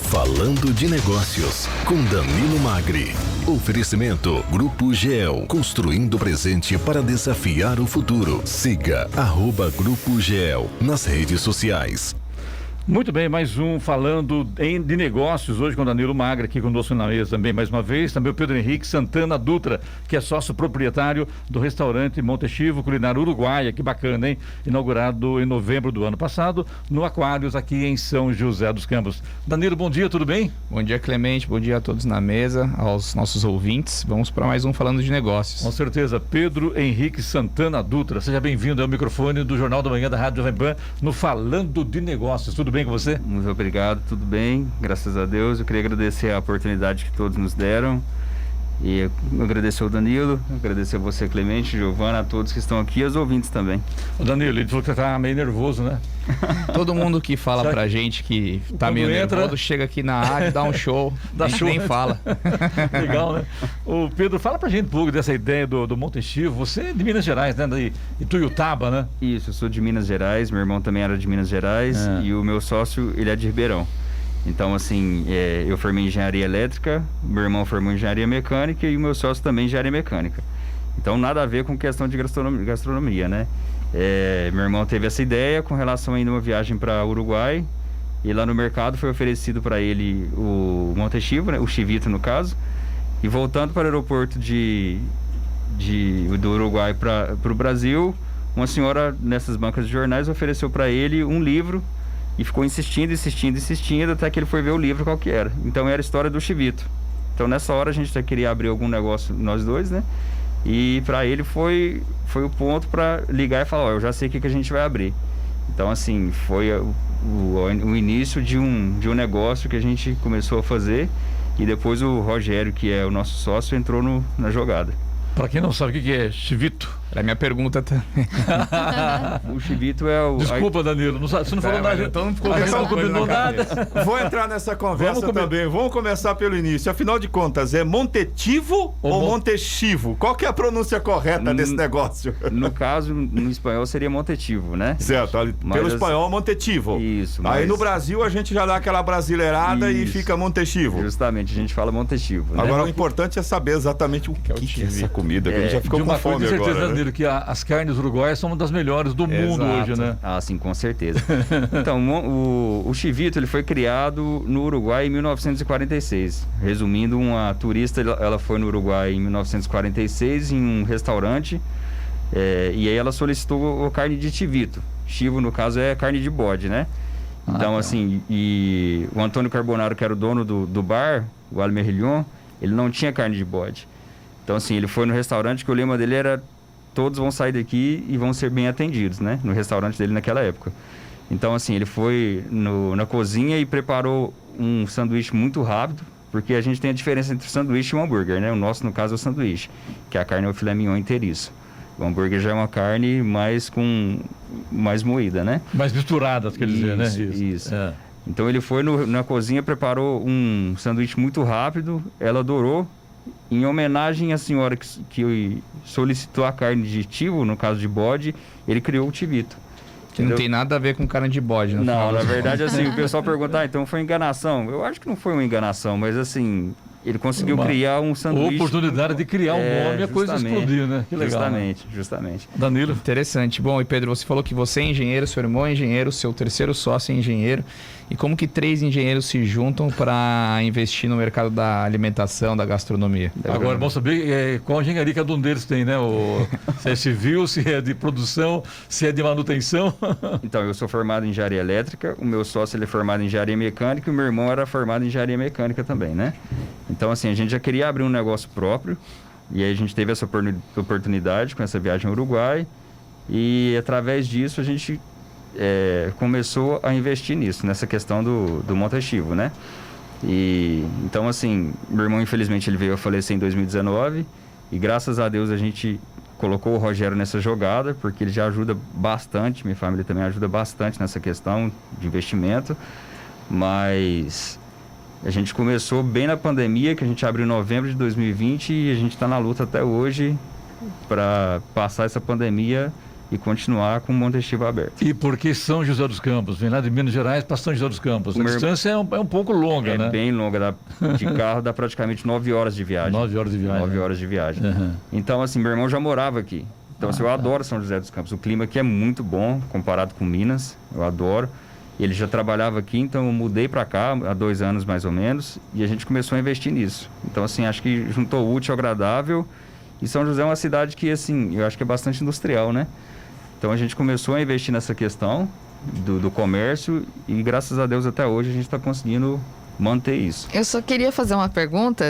Falando de Negócios, com Danilo Magri. Oferecimento Grupo GEL, construindo o presente para desafiar o futuro. Siga @Grupo GEL nas redes sociais. Muito bem, mais um Falando de Negócios, hoje com o Danilo Magri, aqui conosco na mesa também, mais uma vez. Também o Pedro Henrique Santana Dutra, que é sócio proprietário do restaurante Montechivo Culinária Uruguaia, que bacana, hein? Inaugurado em novembro do ano passado, no Aquários, aqui em São José dos Campos. Danilo, bom dia, tudo bem? Bom dia, Clemente, bom dia a todos na mesa, aos nossos ouvintes. Vamos para mais um Falando de Negócios. Com certeza, Pedro Henrique Santana Dutra, seja bem-vindo ao microfone do Jornal da Manhã da Rádio Jovem Pan, no Falando de Negócios. Tudo bem com você? Muito obrigado, tudo bem, graças a Deus. Eu queria agradecer a oportunidade que todos nos deram e agradecer ao Danilo, agradecer a você, Clemente, Giovana, a todos que estão aqui e aos ouvintes também. O Danilo, ele falou que você tá meio nervoso, né? Todo mundo que fala pra gente que tá Quando meio entra, nervoso, chega aqui na área, dá um show, Dá a gente show, nem né? fala. Legal, né? O Pedro, fala pra gente um pouco dessa ideia do Montechivo. Você é de Minas Gerais, né? De Ituiutaba, né? Isso, eu sou de Minas Gerais, meu irmão também era de Minas Gerais e o meu sócio, ele é de Ribeirão. Então, assim, eu formei em engenharia elétrica, meu irmão formou em engenharia mecânica e o meu sócio também em engenharia mecânica. Então, nada a ver com questão de gastronomia, né? Meu irmão teve essa ideia com relação a ir numa viagem para Uruguai e lá no mercado foi oferecido para ele o Montechivo, né? O Chivito, no caso. E voltando para o aeroporto do Uruguai para o Brasil, uma senhora nessas bancas de jornais ofereceu para ele um livro e ficou insistindo, até que ele foi ver o livro qual que era. Então era a história do Chivito. Então nessa hora a gente já queria abrir algum negócio, nós dois, né? E para ele foi o ponto para ligar e falar, ó, eu já sei o que a gente vai abrir. Então assim, foi o início de um negócio que a gente começou a fazer e depois o Rogério, que é o nosso sócio, entrou na jogada. Pra quem não sabe o que é Chivito. Era a minha pergunta também. O Chivito é o... Desculpa, Danilo, você não falou nada. Então não ficou Não combinou nada. Vou entrar nessa conversa também. Vamos começar pelo início. Afinal de contas, é Montetivo ou Montechivo? Qual que é a pronúncia correta desse negócio? No caso, no espanhol seria Montetivo, né? Certo, pelo espanhol Montetivo. Isso. Aí no Brasil a gente já dá aquela brasileirada e fica Montechivo. Justamente, a gente fala Montetivo, né? Agora o importante é saber exatamente o que é essa comida, que a gente já ficou com fome certeza, agora, né? Danilo, que as carnes uruguaias são uma das melhores do mundo hoje, né? Ah, sim, com certeza. Então, o Chivito, ele foi criado no Uruguai em 1946. Resumindo, uma turista, ela foi no Uruguai em 1946 em um restaurante e aí ela solicitou a carne de chivito. Chivo, no caso, é carne de bode, né? Então, assim, e o Antônio Carbonaro, que era o dono do bar, o Almerillon, ele não tinha carne de bode. Então, assim, ele foi no restaurante que o lema dele era: todos vão sair daqui e vão ser bem atendidos, né? No restaurante dele naquela época. Então, assim, ele foi na cozinha e preparou um sanduíche muito rápido, porque a gente tem a diferença entre o sanduíche e o hambúrguer, né? O nosso, no caso, é o sanduíche, que a carne é o filé mignon inteiriço. O hambúrguer já é uma carne mais moída, né? Mais misturada, quer dizer, né? Isso. Então, ele foi na cozinha, preparou um sanduíche muito rápido, ela adorou. Em homenagem à senhora que solicitou a carne de chivo, no caso de bode, ele criou o Chivito. Que não tem nada a ver com carne de bode, no final. Não, na verdade, assim, o pessoal pergunta, então foi enganação? Eu acho que não foi uma enganação, mas assim, ele conseguiu criar um sanduíche. Oportunidade de criar um nome e a coisa explodir, né? Que legal. Justamente. Danilo. Interessante. Bom, e Pedro, você falou que você é engenheiro, seu irmão é engenheiro, seu terceiro sócio é engenheiro. E como que 3 engenheiros se juntam para investir no mercado da alimentação, da gastronomia? Agora, vamos saber qual engenharia cada um deles tem, né? Se é civil, se é de produção, se é de manutenção. Então, eu sou formado em engenharia elétrica, o meu sócio ele é formado em engenharia mecânica e o meu irmão era formado em engenharia mecânica também, né? Então, assim, a gente já queria abrir um negócio próprio e aí a gente teve essa oportunidade com essa viagem ao Uruguai e através disso a gente começou a investir nisso, nessa questão do Montechivo, né? E então, assim, meu irmão, infelizmente, ele veio a falecer em 2019 e graças a Deus a gente colocou o Rogério nessa jogada, porque ele já ajuda bastante, minha família também ajuda bastante nessa questão de investimento, mas a gente começou bem na pandemia, que a gente abriu em novembro de 2020 e a gente está na luta até hoje para passar essa pandemia e continuar com o Montestivo aberto. E por que São José dos Campos? Vem lá de Minas Gerais para São José dos Campos. A distância é um pouco longa, né? É bem longa. De carro dá praticamente 9 horas de viagem. 9 horas de viagem. 9 horas de viagem. Uhum. Então, assim, meu irmão já morava aqui. Então, assim, eu adoro São José dos Campos. O clima aqui é muito bom comparado com Minas. Eu adoro. Ele já trabalhava aqui, então eu mudei para cá há 2 anos mais ou menos. E a gente começou a investir nisso. Então, assim, acho que juntou o útil ao agradável. E São José é uma cidade que, assim, eu acho que é bastante industrial, né? Então a gente começou a investir nessa questão do comércio e graças a Deus até hoje a gente está conseguindo manter isso. Eu só queria fazer uma pergunta.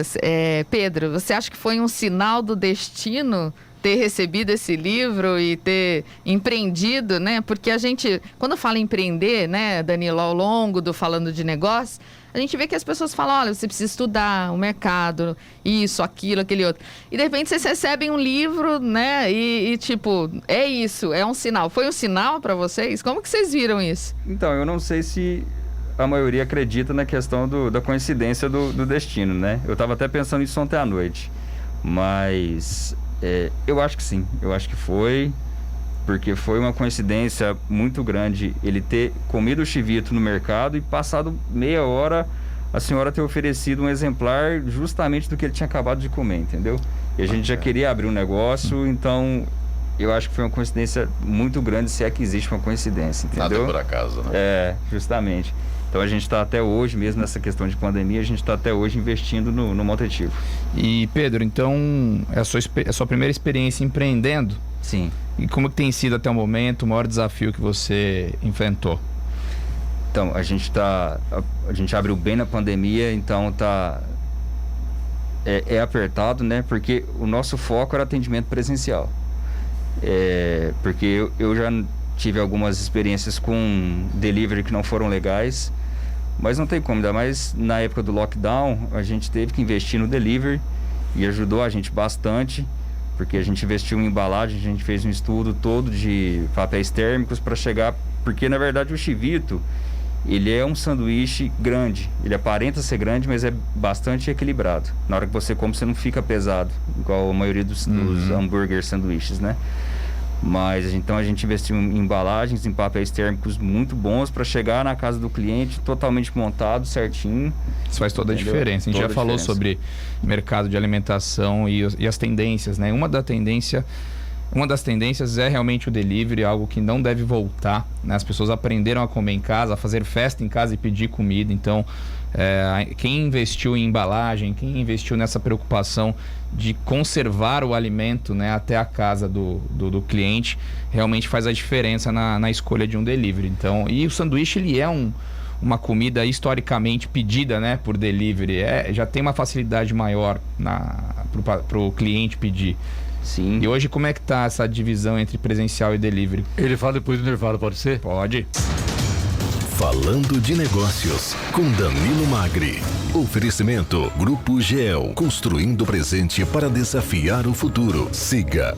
Pedro, você acha que foi um sinal do destino ter recebido esse livro e ter empreendido, né? Porque a gente, quando fala em empreender, né, Danilo, ao longo do Falando de Negócios, a gente vê que as pessoas falam, olha, você precisa estudar o mercado, isso, aquilo, aquele outro. E de repente vocês recebem um livro, né? E tipo, é isso, é um sinal. Foi um sinal para vocês? Como que vocês viram isso? Então, eu não sei se a maioria acredita na questão da coincidência do destino, né? Eu estava até pensando nisso ontem à noite. Mas eu acho que sim, eu acho que foi... Porque foi uma coincidência muito grande ele ter comido o chivito no mercado e passado meia hora a senhora ter oferecido um exemplar justamente do que ele tinha acabado de comer, entendeu? E a gente já queria abrir um negócio, então eu acho que foi uma coincidência muito grande, se é que existe uma coincidência, entendeu? Nada por acaso, né? Justamente. Então a gente está até hoje, mesmo nessa questão de pandemia, a gente está até hoje investindo no Montestivo. E Pedro, então é a sua primeira experiência empreendendo? Sim. E como que tem sido até o momento o maior desafio que você enfrentou? Então, a gente abriu bem na pandemia, então é apertado, né? Porque o nosso foco era atendimento presencial. Porque eu já tive algumas experiências com delivery que não foram legais, mas não tem como, ainda mais na época do lockdown, a gente teve que investir no delivery e ajudou a gente bastante. Porque a gente investiu em embalagem, a gente fez um estudo todo de papéis térmicos para chegar... Porque, na verdade, o chivito, ele é um sanduíche grande. Ele aparenta ser grande, mas é bastante equilibrado. Na hora que você come, você não fica pesado, igual a maioria dos hambúrguer sanduíches, né? Mas, então, a gente investiu em embalagens, em papéis térmicos muito bons para chegar na casa do cliente totalmente montado, certinho. Isso faz toda a diferença. A gente já falou sobre mercado de alimentação e as tendências, né? Uma das tendências é realmente o delivery, algo que não deve voltar, né? As pessoas aprenderam a comer em casa, a fazer festa em casa e pedir comida. Então, quem investiu em embalagem, quem investiu nessa preocupação de conservar o alimento, né, até a casa do cliente, realmente faz a diferença na escolha de um delivery. Então, e o sanduíche, ele é uma comida historicamente pedida, né, por delivery. Já tem uma facilidade maior para o cliente pedir. Sim. E hoje, como é que tá essa divisão entre presencial e delivery? Ele fala depois do intervalo, pode ser? Pode. Falando de Negócios, com Danilo Magri. Oferecimento Grupo GEL, construindo o presente para desafiar o futuro. Siga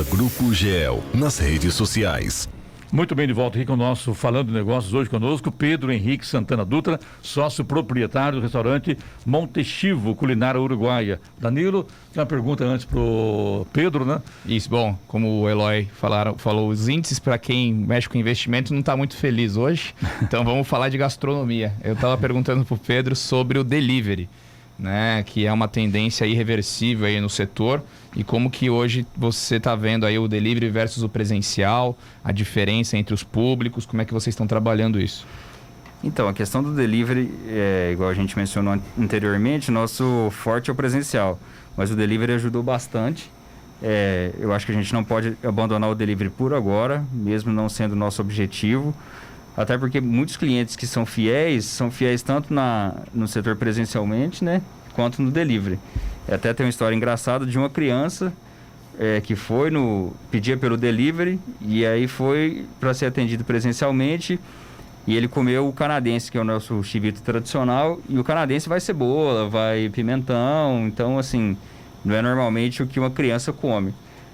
@Grupo GEL nas redes sociais. Muito bem, de volta aqui com o nosso Falando de Negócios, hoje conosco, Pedro Henrique Santana Dutra, sócio proprietário do restaurante Montestivo, culinária uruguaia. Danilo, tem uma pergunta antes pro Pedro, né? Isso, bom, como o Eloy falou, os índices para quem mexe com investimento não está muito feliz hoje, então vamos falar de gastronomia. Eu estava perguntando pro Pedro sobre o delivery, né, que é uma tendência irreversível aí no setor, e como que hoje você está vendo aí o delivery versus o presencial, a diferença entre os públicos, como é que vocês estão trabalhando isso? Então, a questão do delivery, igual a gente mencionou anteriormente, nosso forte é o presencial, mas o delivery ajudou bastante. Eu acho que a gente não pode abandonar o delivery por agora, mesmo não sendo nosso objetivo, até porque muitos clientes que são fiéis tanto no setor presencialmente, né, quanto no delivery. Até tem uma história engraçada de uma criança que pedia pelo delivery e aí foi para ser atendido presencialmente e ele comeu o canadense, que é o nosso chivito tradicional, e o canadense vai cebola, vai pimentão, então assim, não é normalmente o que uma criança come.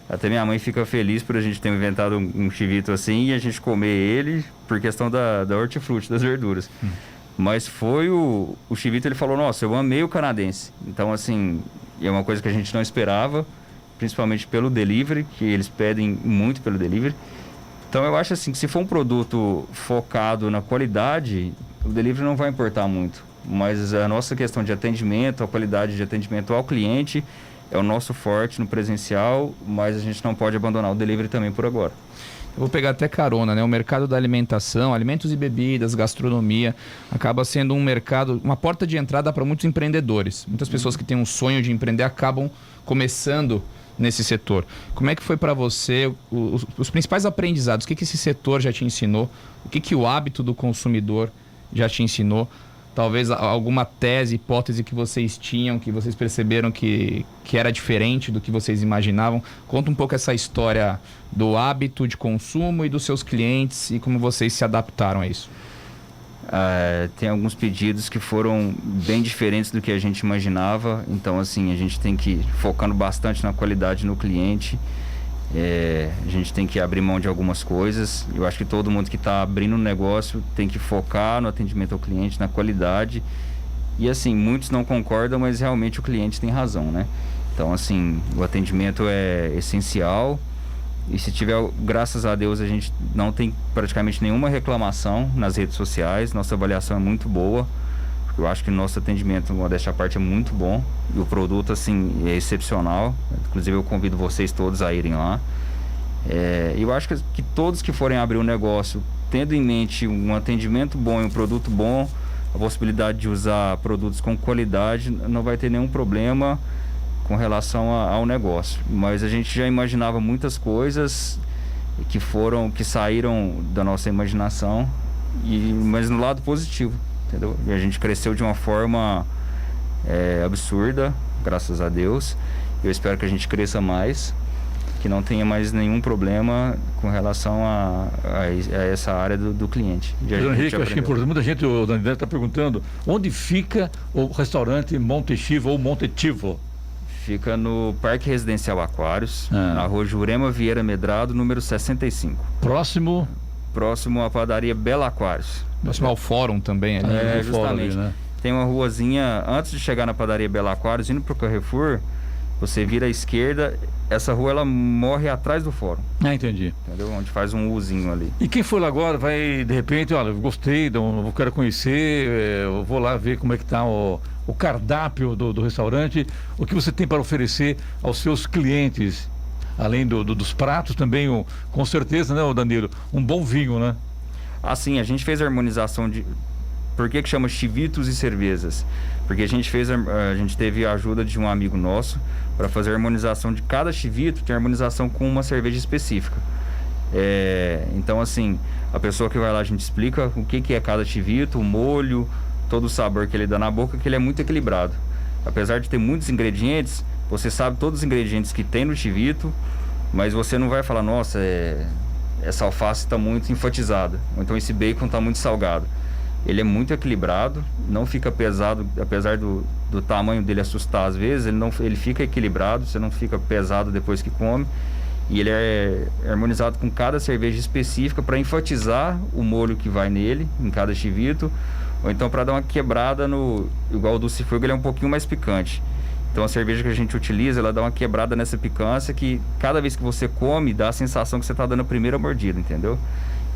Até minha mãe fica feliz por a gente ter inventado um chivito assim e a gente comer ele por questão da hortifruti, das verduras. Mas foi o chivito, ele falou, nossa, eu amei o canadense. Então, assim, é uma coisa que a gente não esperava, principalmente pelo delivery, que eles pedem muito pelo delivery. Então eu acho assim que se for um produto focado na qualidade, o delivery não vai importar muito. Mas a nossa questão de atendimento, a qualidade de atendimento ao cliente é o nosso forte no presencial, mas a gente não pode abandonar o delivery também por agora. Eu vou pegar até carona, né? O mercado da alimentação, alimentos e bebidas, gastronomia, acaba sendo um mercado, uma porta de entrada para muitos empreendedores. Muitas pessoas que têm um sonho de empreender acabam começando nesse setor. Como é que foi para você os principais aprendizados? O que esse setor já te ensinou? O que o hábito do consumidor já te ensinou? Talvez alguma tese, hipótese que vocês tinham, que vocês perceberam que era diferente do que vocês imaginavam. Conta um pouco essa história do hábito de consumo e dos seus clientes e como vocês se adaptaram a isso. Tem alguns pedidos que foram bem diferentes do que a gente imaginava. Então, assim, a gente tem que ir focando bastante na qualidade no cliente. A gente tem que abrir mão de algumas coisas. Eu acho que todo mundo que está abrindo um negócio tem que focar no atendimento ao cliente, na qualidade. E assim, muitos não concordam, mas realmente o cliente tem razão, né? Então, assim, o atendimento é essencial. E se tiver, graças a Deus, a gente não tem praticamente nenhuma reclamação nas redes sociais. Nossa avaliação é muito boa. Eu acho que o nosso atendimento, modéstia à parte, é muito bom. E o produto, assim, é excepcional. Inclusive, eu convido vocês todos a irem lá. Eu acho que todos que forem abrir um negócio, tendo em mente um atendimento bom e um produto bom, a possibilidade de usar produtos com qualidade, não vai ter nenhum problema com relação ao negócio. Mas a gente já imaginava muitas coisas que saíram da nossa imaginação, mas no lado positivo. Entendeu? E a gente cresceu de uma forma absurda, graças a Deus. Eu espero que a gente cresça mais, que não tenha mais nenhum problema com relação a essa área do cliente. Henrique, acho que é importante. Muita gente, o Daniel está perguntando, onde fica o restaurante Montetivo ou Montetivo? Fica no Parque Residencial Aquários, na rua Jurema Vieira Medrado, número 65. Próximo à padaria Bela Aquários. Próximo ao fórum também ali. Justamente. Fórum, né? Tem uma ruazinha, antes de chegar na padaria Bela Aquários, indo pro Carrefour, você vira à esquerda, essa rua ela morre atrás do fórum. Entendi. Entendeu? Onde faz um Uzinho ali. E quem for lá agora vai, de repente, olha, eu gostei, eu quero conhecer, eu vou lá ver como é que tá o cardápio do restaurante, o que você tem para oferecer aos seus clientes, além dos pratos também, com certeza, né, Danilo, um bom vinho, né? Assim, a gente fez a harmonização de... Por que chama chivitos e cervejas? Porque a gente teve a ajuda de um amigo nosso para fazer a harmonização de cada chivito, tem harmonização com uma cerveja específica. Então, assim, a pessoa que vai lá, a gente explica o que é cada chivito, o molho, todo o sabor que ele dá na boca, que ele é muito equilibrado. Apesar de ter muitos ingredientes, você sabe todos os ingredientes que tem no chivito, mas você não vai falar, nossa, essa alface está muito enfatizada, ou então esse bacon está muito salgado. Ele é muito equilibrado, não fica pesado, apesar do tamanho dele assustar às vezes, ele fica equilibrado, você não fica pesado depois que come. E ele é harmonizado com cada cerveja específica para enfatizar o molho que vai nele, em cada chivito, ou então para dar uma quebrada igual o do Cifurgo, ele é um pouquinho mais picante. Então a cerveja que a gente utiliza, ela dá uma quebrada nessa picância que cada vez que você come, dá a sensação que você está dando a primeira mordida, entendeu?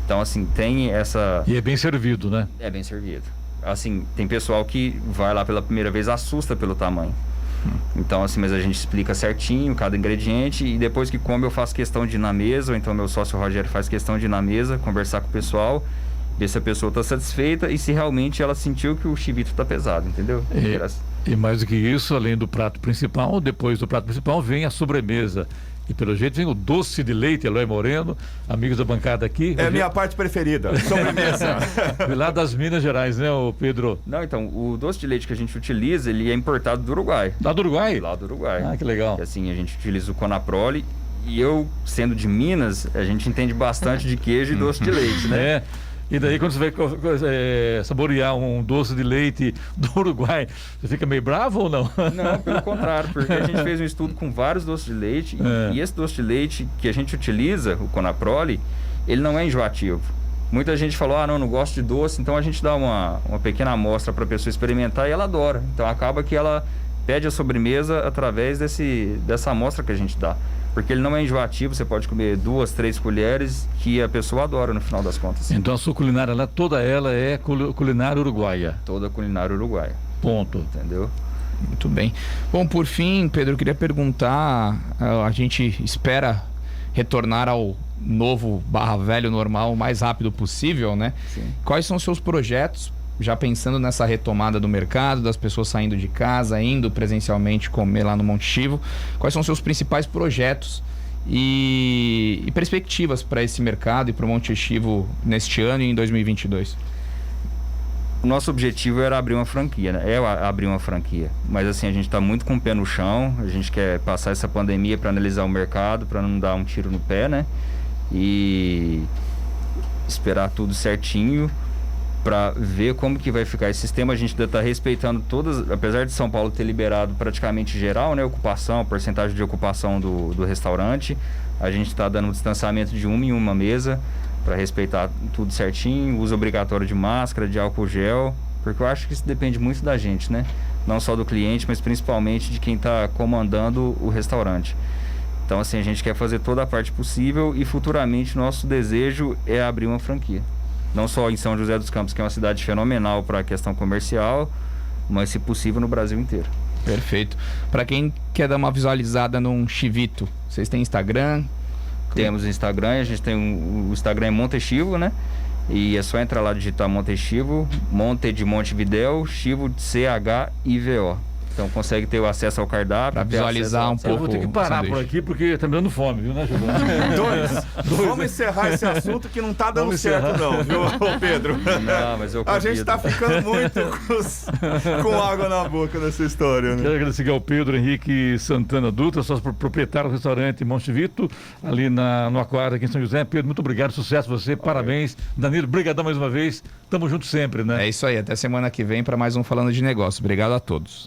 Então, assim, tem essa... E é bem servido, né? É bem servido. Assim, tem pessoal que vai lá pela primeira vez, assusta pelo tamanho. Então, assim, mas a gente explica certinho cada ingrediente e depois que come eu faço questão de ir na mesa, ou então meu sócio Rogério faz questão de ir na mesa, conversar com o pessoal, ver se a pessoa está satisfeita e se realmente ela sentiu que o chivito está pesado, entendeu? E mais do que isso, além do prato principal, depois do prato principal vem a sobremesa. E pelo jeito vem o doce de leite, Eloy Moreno, amigos da bancada aqui. É a minha parte preferida, sobremesa. Lá das Minas Gerais, né, Pedro? Não, então, o doce de leite que a gente utiliza, ele é importado do Uruguai. Lá do Uruguai? Lá do Uruguai. Ah, que legal. E assim, a gente utiliza o Conaprole e eu, sendo de Minas, a gente entende bastante de queijo e doce de leite, né? E daí quando você vai saborear um doce de leite do Uruguai, você fica meio bravo ou não? Não, pelo contrário, porque a gente fez um estudo com vários doces de leite e esse doce de leite que a gente utiliza, o Conaprole, ele não é enjoativo. Muita gente falou, não gosto de doce, então a gente dá uma pequena amostra para a pessoa experimentar e ela adora. Então acaba que ela pede a sobremesa através dessa amostra que a gente dá. Porque ele não é enjoativo, você pode comer 2, 3 colheres, que a pessoa adora no final das contas. Então a sua culinária lá, toda ela é culinária uruguaia? Toda culinária uruguaia. Ponto. Entendeu? Muito bem. Bom, por fim, Pedro, eu queria perguntar, a gente espera retornar ao novo / velho normal o mais rápido possível, né? Sim. Quais são os seus projetos, já pensando nessa retomada do mercado, das pessoas saindo de casa, indo presencialmente comer lá no Monte Chivo? Quais são os seus principais projetos e perspectivas para esse mercado e para o Monte Chivo neste ano e em 2022? O nosso objetivo era abrir uma franquia, né? Abrir uma franquia. Mas assim, a gente está muito com o pé no chão, a gente quer passar essa pandemia para analisar o mercado, para não dar um tiro no pé, né? E esperar tudo certinho para ver como que vai ficar esse sistema. A gente ainda está respeitando todas, apesar de São Paulo ter liberado praticamente geral, né? Ocupação, porcentagem de ocupação do restaurante, a gente está dando um distanciamento de 1 em 1 mesa, para respeitar tudo certinho, uso obrigatório de máscara, de álcool gel, porque eu acho que isso depende muito da gente, né? Não só do cliente, mas principalmente de quem está comandando o restaurante. Então, assim, a gente quer fazer toda a parte possível e futuramente nosso desejo é abrir uma franquia. Não só em São José dos Campos, que é uma cidade fenomenal para a questão comercial, mas, se possível, no Brasil inteiro. Perfeito. Para quem quer dar uma visualizada num chivito, vocês têm Instagram? Temos o Instagram, a gente tem o Instagram é Monte Chivo, né? E é só entrar lá, digitar Monte Chivo, Monte de Montevidéu, Chivo de CHIVO. Então consegue ter o acesso ao cardápio. Para visualizar um pouco. Eu vou ter que parar por aqui porque tá me dando fome, viu, né, Gilberto? Vamos encerrar esse assunto que não tá dando certo não, viu, Pedro? Não, mas eu convido. A gente tá ficando muito com água na boca nessa história, né? Quero agradecer ao Pedro Henrique Santana Dutra, sócio proprietário do restaurante Monte Vito, ali no Aquário, aqui em São José. Pedro, muito obrigado, sucesso a você, parabéns. Danilo, brigadão mais uma vez, tamo junto sempre, né? É isso aí, até semana que vem para mais um Falando de Negócio. Obrigado a todos.